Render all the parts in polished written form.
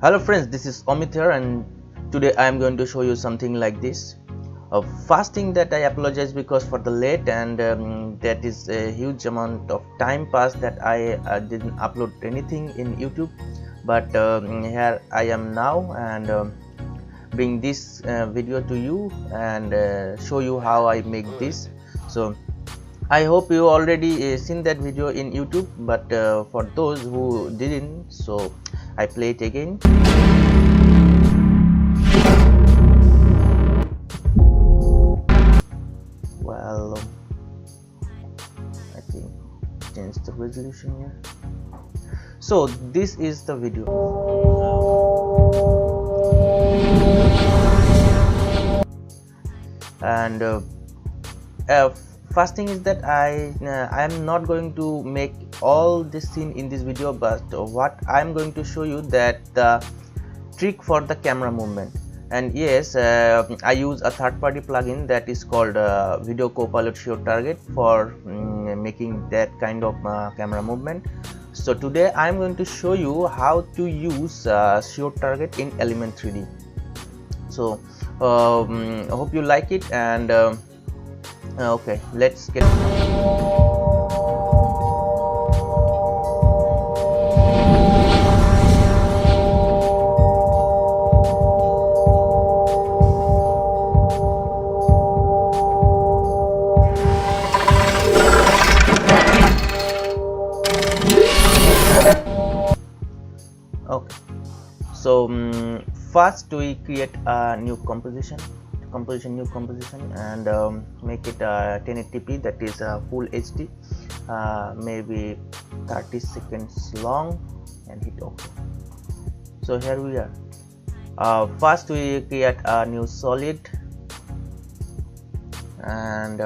Hello friends, this is AMIT here, and today I am going to show you something like this. First thing that I apologize because for the late, and that is a huge amount of time passed that I didn't upload anything in YouTube, but here I am now and bring this video to you and show you how I make this. So I hope you already seen that video in YouTube, but for those who didn't, so I play it again. Well, I think change the resolution here. So this is the video. And first thing is that I am not going to make all this scene in this video, but what I am going to show you that the trick for the camera movement. And yes, I use a third-party plugin that is called Video Copilot Show Target for making that kind of camera movement. So today I am going to show you how to use Show Target in Element 3D. So I hope you like it, and okay, let's get okay. So first we create a new composition, and make it 1080p, that is full HD, maybe 30 seconds long, and hit OK. So here we are. First we create a new solid and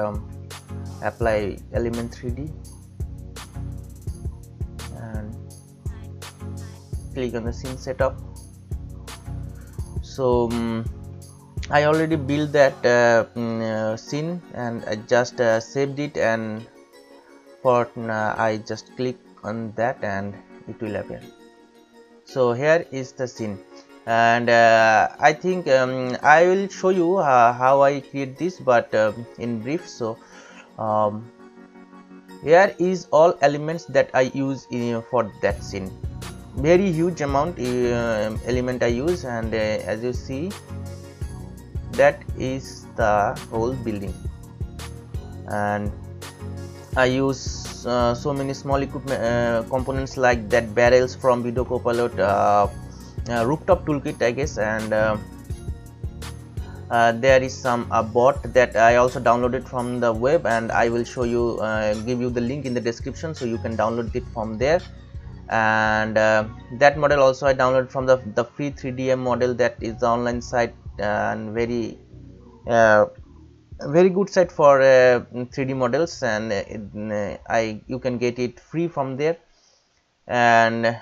apply Element 3D and click on the scene setup. So I already built that scene, and I just saved it, and for I just click on that and it will appear. So here is the scene, and I think I will show you how I create this, but in brief. So here is all elements that I use for that scene. Very huge amount element I use, and as you see, that is the whole building. And I use so many small equipment components like that barrels from Video Copilot rooftop toolkit, I guess, and there is some bot that I also downloaded from the web, and I will show you, give you the link in the description so you can download it from there. And that model also I downloaded from the free 3DM model, that is the online site, and very good site for 3D models, and you can get it free from there. And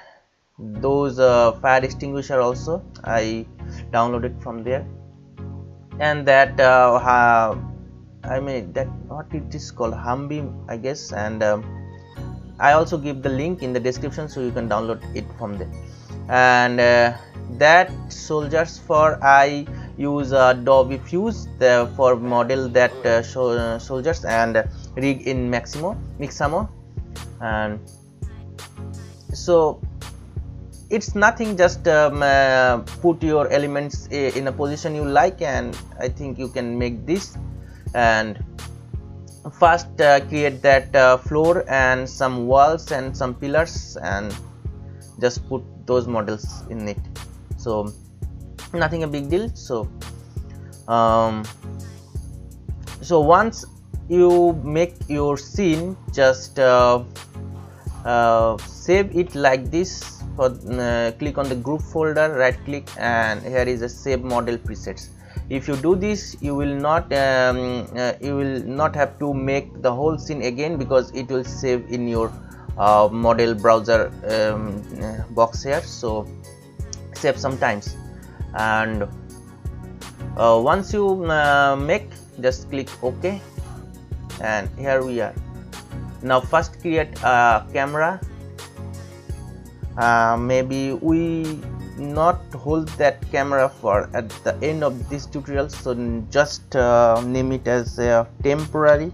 those fire extinguisher also I downloaded from there. And that I mean, that what it is called, humvee, I guess, and I also give the link in the description so you can download it from there. And that soldiers, for I use Adobe Fuse for model that soldiers, and rig in Mixamo. And so it's nothing, just put your elements in a position you like, and I think you can make this. And first create that floor and some walls and some pillars, and just put those models in it. So nothing a big deal. So so once you make your scene, just save it like this. For click on the group folder, right click, and here is a save model presets. If you do this, you will not have to make the whole scene again, because it will save in your model browser box here. So save sometimes, and once you make, just click OK, and here we are. Now first create a camera maybe we not hold that camera for at the end of this tutorial, so just name it as temporary,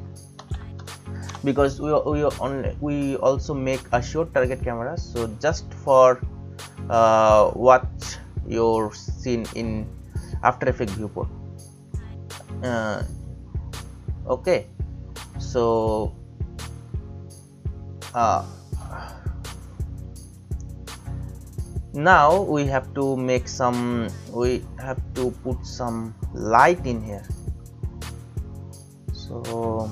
because we also make a short target camera, so just for watch your scene in After Effects viewport. Okay, so now we have to make some, we have to put some light in here. So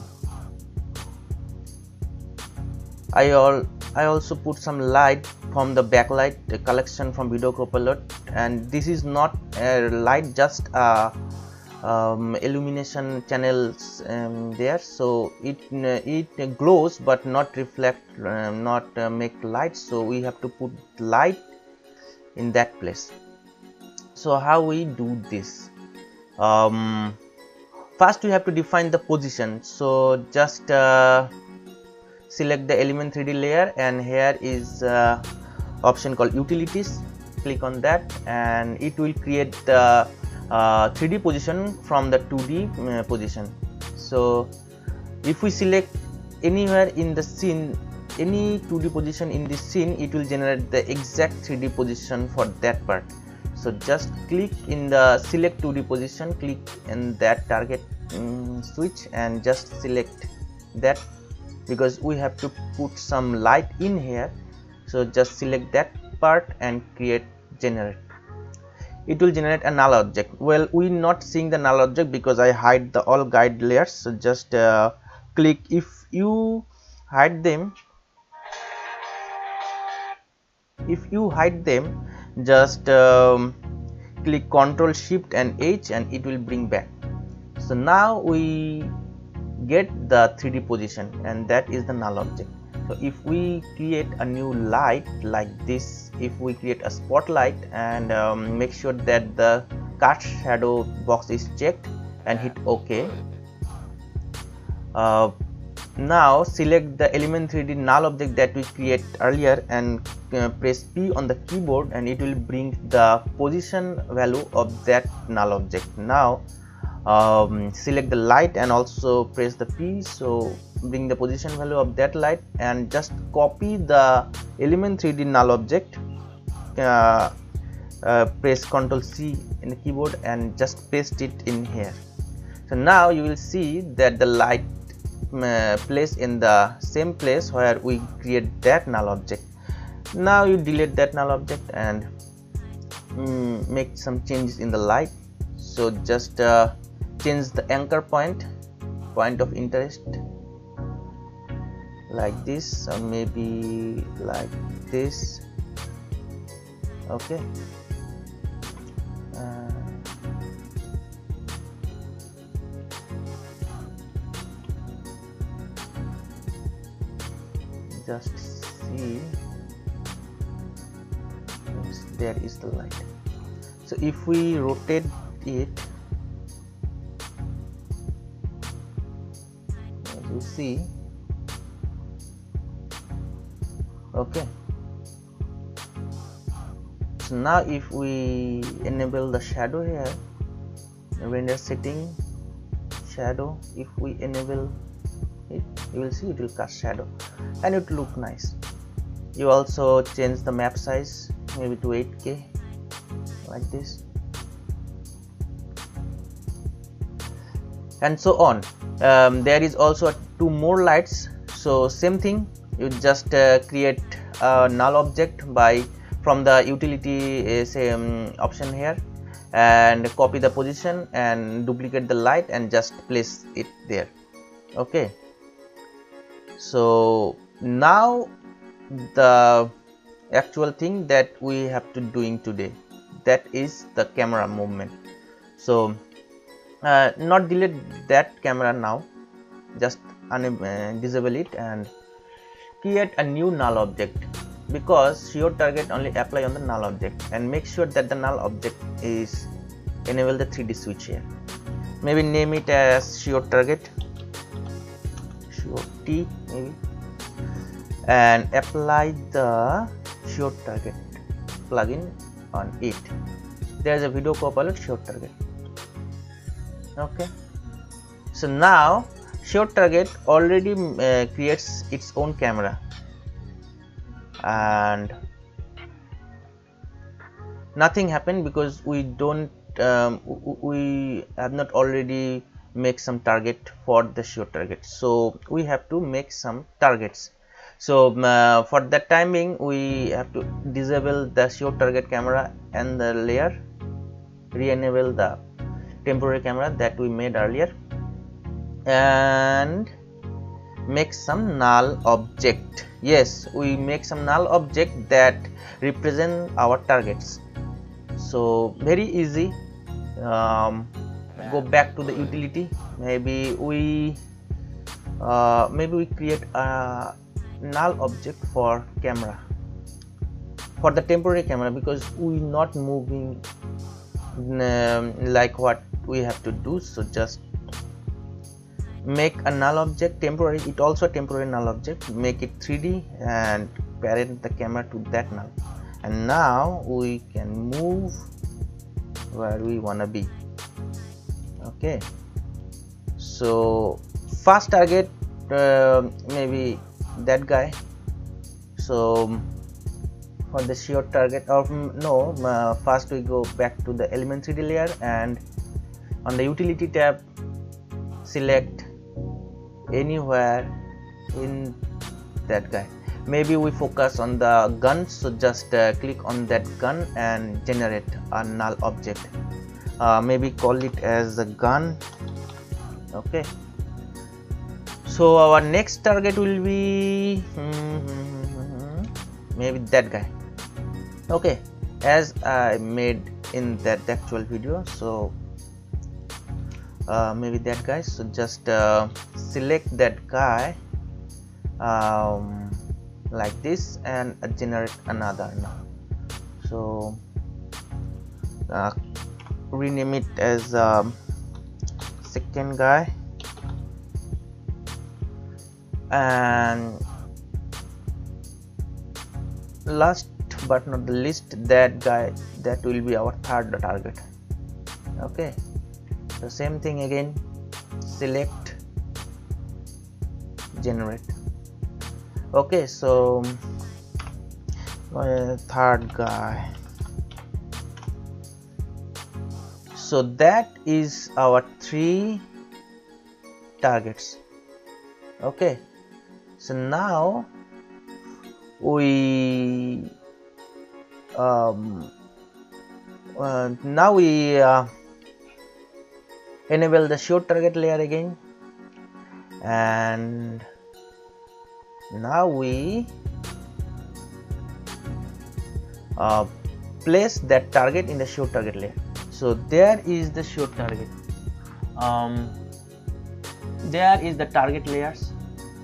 I also put some light from the backlight collection from Video Copilot, and this is not a light, just a illumination channels there, so it glows but not reflect, not make light, so we have to put light in that place. So how we do this? First we have to define the position, so just select the element 3D layer, and here is option called utilities. Click on that and it will create the 3D position from the 2D position. So if we select anywhere in the scene, any 2D position in this scene, it will generate the exact 3D position for that part. So just click in the select 2D position, click in that target switch and just select that, because we have to put some light in here. So just select that part and create generate. It will generate a null object. Well, we're not seeing the null object because I hide the all guide layers, so just click, if you hide them, just click Ctrl Shift and H and it will bring back. So now we get the 3D position, and that is the null object. So if we create a new light like this, if we create a spotlight and make sure that the cast shadow box is checked and hit OK. Now select the element 3D null object that we create earlier and press P on the keyboard, and it will bring the position value of that null object. Now select the light and also press the P, so bring the position value of that light, and just copy the element 3D null object, press Ctrl C in the keyboard and just paste it in here. So now you will see that the light placed in the same place where we create that null object. Now you delete that null object and make some changes in the light. So just change the anchor point of interest like this, or maybe like this. Okay, just see, yes, there is the light. So if we rotate it, as you see, okay. So now if we enable the shadow here, render setting, shadow, if we enable it, you will see it will cast shadow and it look nice. You also change the map size maybe to 8K like this, and so on. There is also 2 more lights, so same thing, you just create a null object by from the utility option here, and copy the position and duplicate the light and just place it there. Okay, so now the actual thing that we have to doing today, that is the camera movement. So not delete that camera now, just disable it and create a new null object, because your target only apply on the null object, and make sure that the null object is enable the 3D switch here. Maybe name it as shear target, shear T maybe, and apply the short target plugin on it. There is a video copilot short target. Okay, so now short target already creates its own camera, and nothing happened because we don't we have not already make some target for the short target, so we have to make some targets. So for that timing we have to disable the short target camera and the layer, re-enable the temporary camera that we made earlier, and make some null object. Yes, we make some null object that represent our targets. So very easy. Go back to the utility. Maybe we create a null object for camera, for the temporary camera, because we not moving like what we have to do. So just make a null object temporary, it also a temporary null object, make it 3D and parent the camera to that null, and now we can move where we wanna be. Okay, so first target maybe that guy. So for the short target, or no, first we go back to the element 3D layer, and on the utility tab select anywhere in that guy. Maybe we focus on the gun, so just click on that gun and generate a null object. Maybe call it as a gun. Okay, so our next target will be maybe that guy. Okay, as I made in that actual video, so maybe that guy. So just select that guy like this and generate another now. So rename it as second guy, and last but not the least, that guy, that will be our third target. Okay, the same thing again, select, generate. Okay, so third guy. So that is our 3 targets. Okay, so now we enable the short target layer again, and now we place that target in the short target layer. So there is the short target. There is the target layers.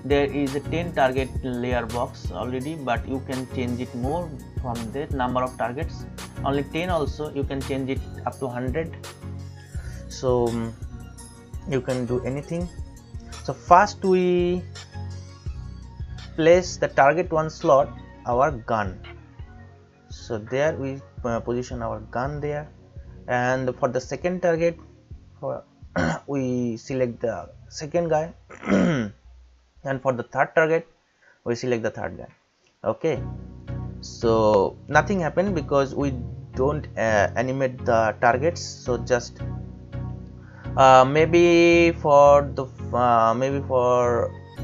There is a 10 target layer box already, but you can change it more from the number of targets. Only 10 also, you can change it up to 100. So you can do anything. So first we place the target 1 slot, our gun. So there we position our gun there, and for the second target we select the second guy and for the third target we select the third guy. Okay, so nothing happened because we don't animate the targets. So just maybe for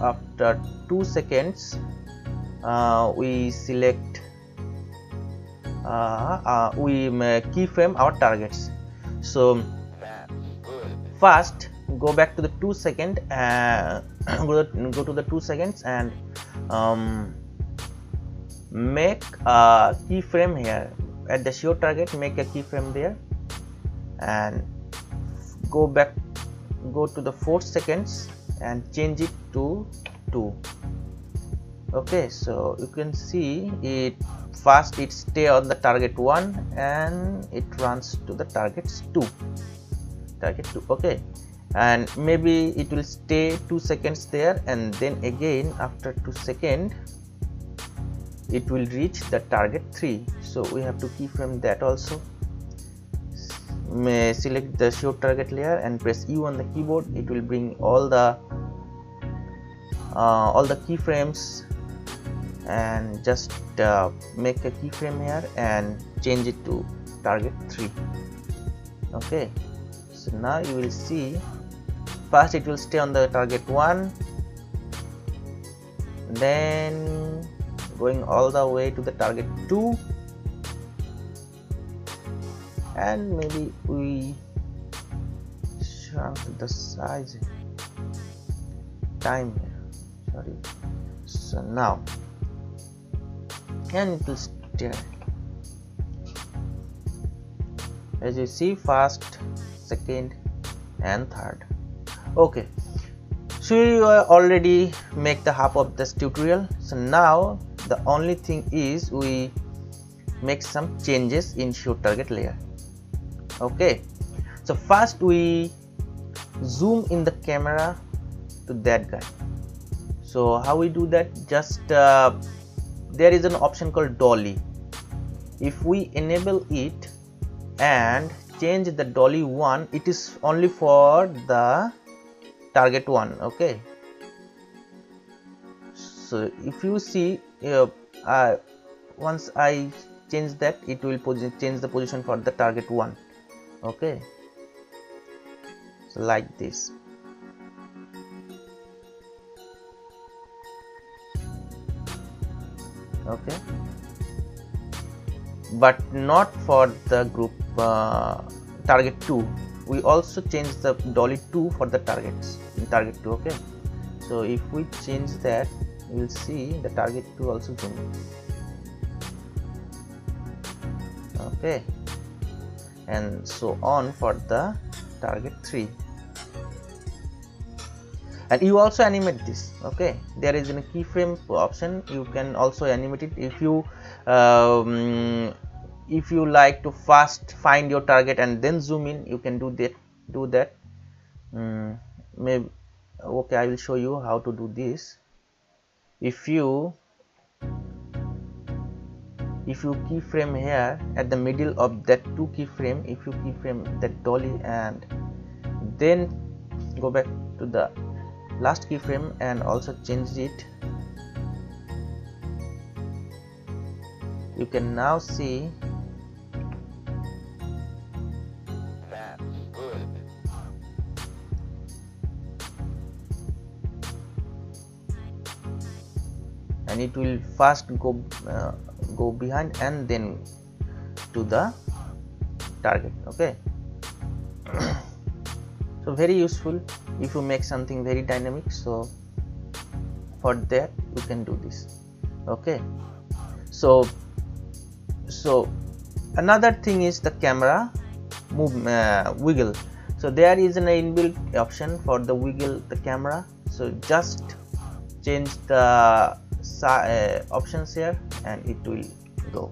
after 2 seconds we select we keyframe our targets. So first go back to the 2 second, go to the 2 seconds and make a keyframe here at the short target. Make a keyframe there and go to the 4 seconds and change it to 2. Okay, so you can see it first it stay on the target 1 and it runs to the targets 2. Okay, and maybe it will stay 2 seconds there, and then again after 2 seconds it will reach the target 3. So we have to keyframe that also. May select the show target layer and press U on the keyboard. It will bring all the keyframes, and just make a keyframe here and change it to target 3. Okay, so now you will see first it will stay on the target 1, then going all the way to the target 2, and maybe we shrunk the size time here, sorry. So now, and it will stay as you see, first, second and third. Okay, so you already make the half of this tutorial. So now the only thing is we make some changes in show target layer. Okay, so first we zoom in the camera to that guy. So how we do that? Just there is an option called dolly. If we enable it and change the dolly 1, it is only for the target 1. Okay, so if you see once I change that, it will change the position for the target 1. Okay, so like this. Okay, but not for the group target 2. We also change the dolly 2 for the targets in target 2. Okay, so if we change that, you will see the target 2 also zooming. Okay, and so on for the target 3. And you also animate this. Okay, there is a keyframe option. You can also animate it. If you like to first find your target and then zoom in, you can do that. Maybe okay, I will show you how to do this. If you keyframe here at the middle of that 2 keyframe, if you keyframe that dolly and then go back to the last keyframe and also change it, you can now see that's good. and it will first go behind and then to the target. Okay, so very useful if you make something very dynamic. So for that you can do this. Okay, so another thing is the camera wiggle. So there is an inbuilt option for the wiggle the camera. So just change the options here and it will go.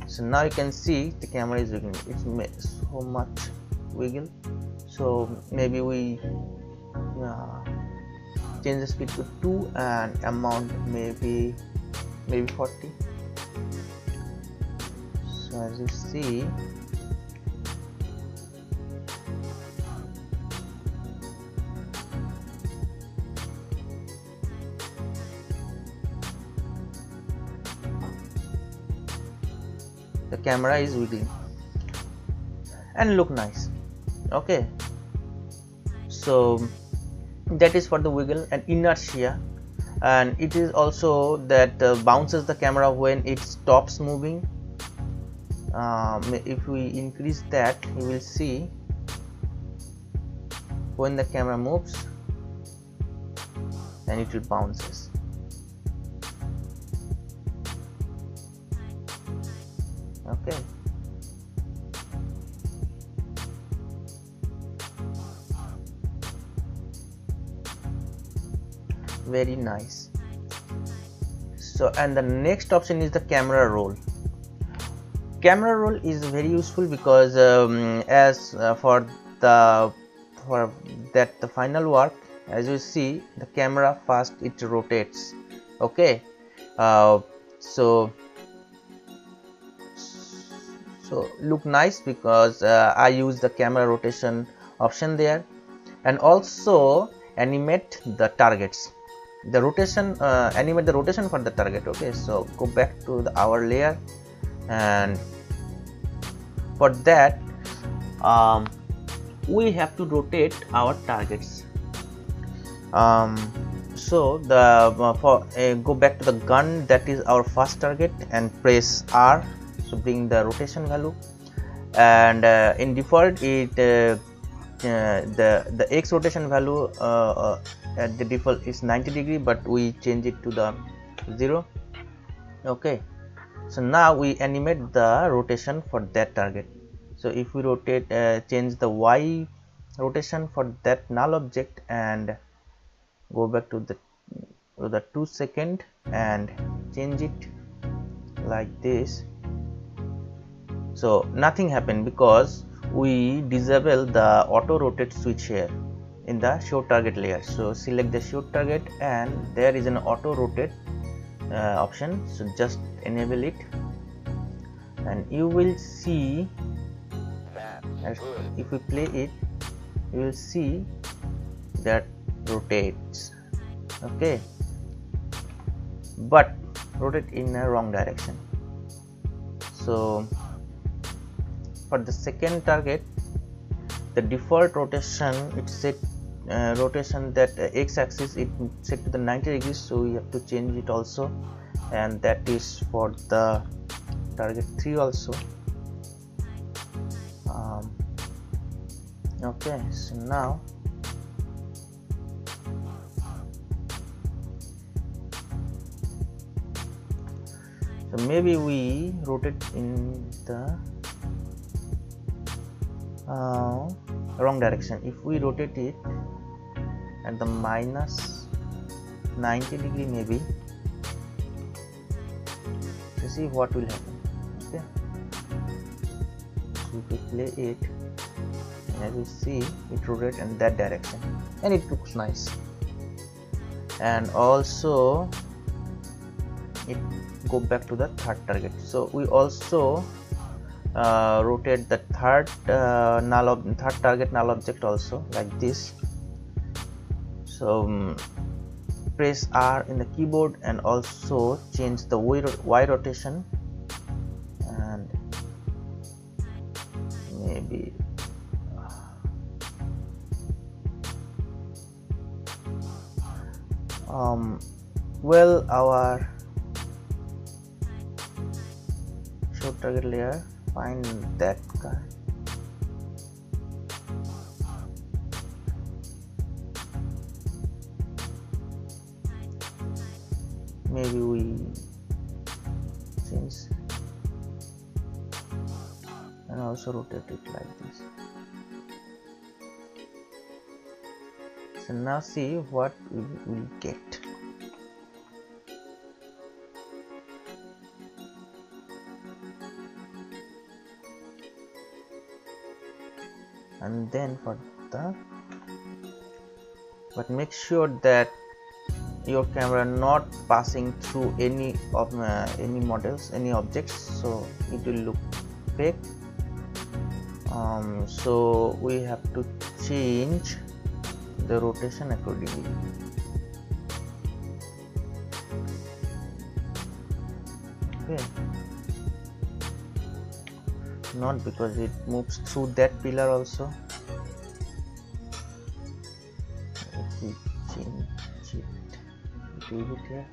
So now you can see the camera is wiggling. It's so much wiggle. So maybe we change the speed to 2 and amount maybe 40. So as you see, the camera is wiggling and look nice. Okay, so that is for the wiggle and inertia, and it is also that bounces the camera when it stops moving. If we increase that, you will see when the camera moves and it will bounces. Okay, very nice. So and the next option is the camera roll. Camera roll is very useful because as for the final work, as you see, the camera first it rotates. Okay, so look nice because I use the camera rotation option there, and also animate the targets, the rotation, animate the rotation for the target. Okay, so go back to our layer, and for that we have to rotate our targets. So the go back to the gun, that is our first target, and press R, so bring the rotation value, and in default it the X rotation value at the default is 90 degree, but we change it to the 0. Okay, so now we animate the rotation for that target. So if we rotate, change the Y rotation for that null object, and go back to the 2 second and change it like this. So nothing happened because we disable the auto rotate switch here in the show target layer. So select the show target, and there is an auto rotate option, so just enable it, and you will see, as if we play it, you will see that rotates. Okay, but rotate in a wrong direction. So for the second target, the default rotation, it's set rotation, that x-axis it set to the 90 degrees, so we have to change it also, and that is for the target 3 also. Okay, so now so maybe we rotate in the wrong direction. If we rotate it at the minus 90 degree, maybe, to see what will happen. Okay, so if we play it, and as you see, it rotates in that direction, and it looks nice. And also it go back to the third target. So we also rotate the third target null object also like this. So press R in the keyboard, and also change the Y rotation, and maybe well, our show target layer, find that guy. Maybe we change and also rotate it like this. So now see what we will get. And then for the, but make sure that your camera not passing through any of any models, any objects, so it will look fake. So we have to change the rotation accordingly. Okay, not because it moves through that pillar also. If we change it, leave it here.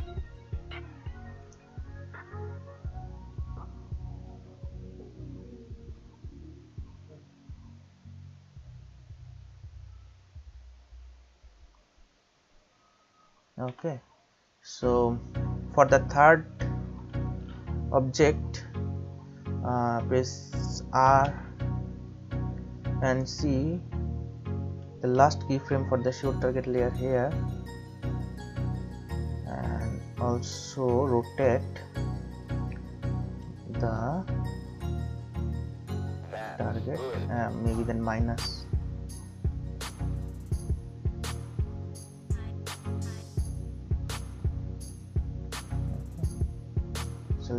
Okay, so for the third object, press R and see the last keyframe for the show target layer here, and also rotate the target, maybe then minus.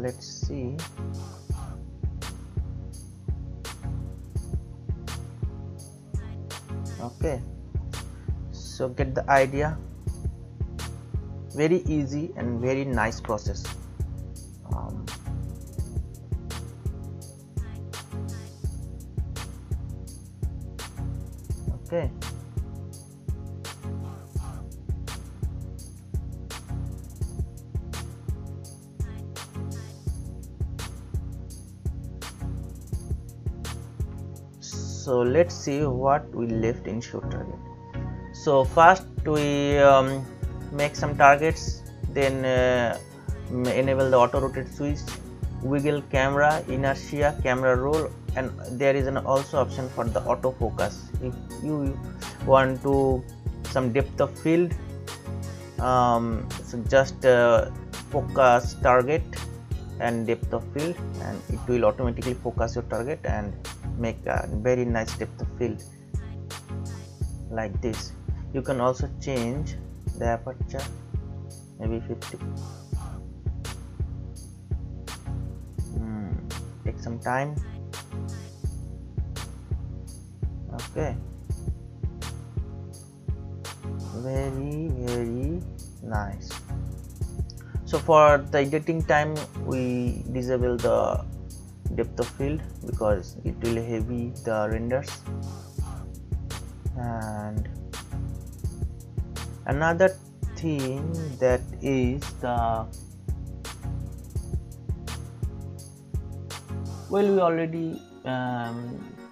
let's see. Okay, so get the idea. Very easy and very nice process. Okay, so let's see what we left in show target. So first we make some targets, then enable the auto rotate switch, wiggle camera, inertia, camera roll, and there is an also option for the autofocus. If you want to some depth of field, so just focus target and depth of field, and it will automatically focus your target and make a very nice depth of field like this. You can also change the aperture, maybe 50. Take some time. Okay, very nice. So for the editing time, we disable the depth of field because it will heavy the renders. And another thing that is the, well, we already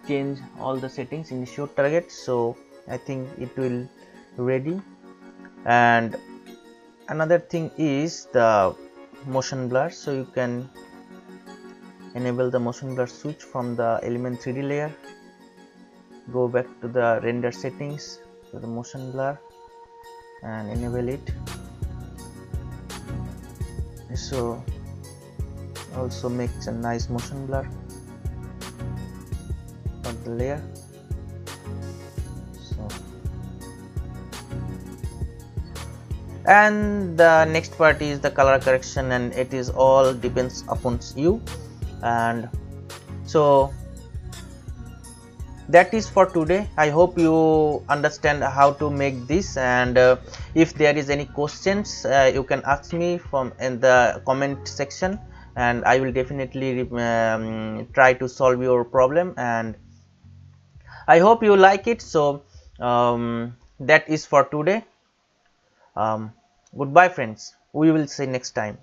change all the settings in the show target, so I think it will ready. And another thing is the motion blur, so you can enable the motion blur switch from the element 3D layer, go back to the render settings to the motion blur and enable it. So also makes a nice motion blur for the layer. So, and the next part is the color correction, and it is all depends upon you. And so that is for today. I hope you understand how to make this, and if there is any questions, you can ask me from in the comment section, and I will definitely try to solve your problem. And I hope you like it. So that is for today. Goodbye friends, we will see next time.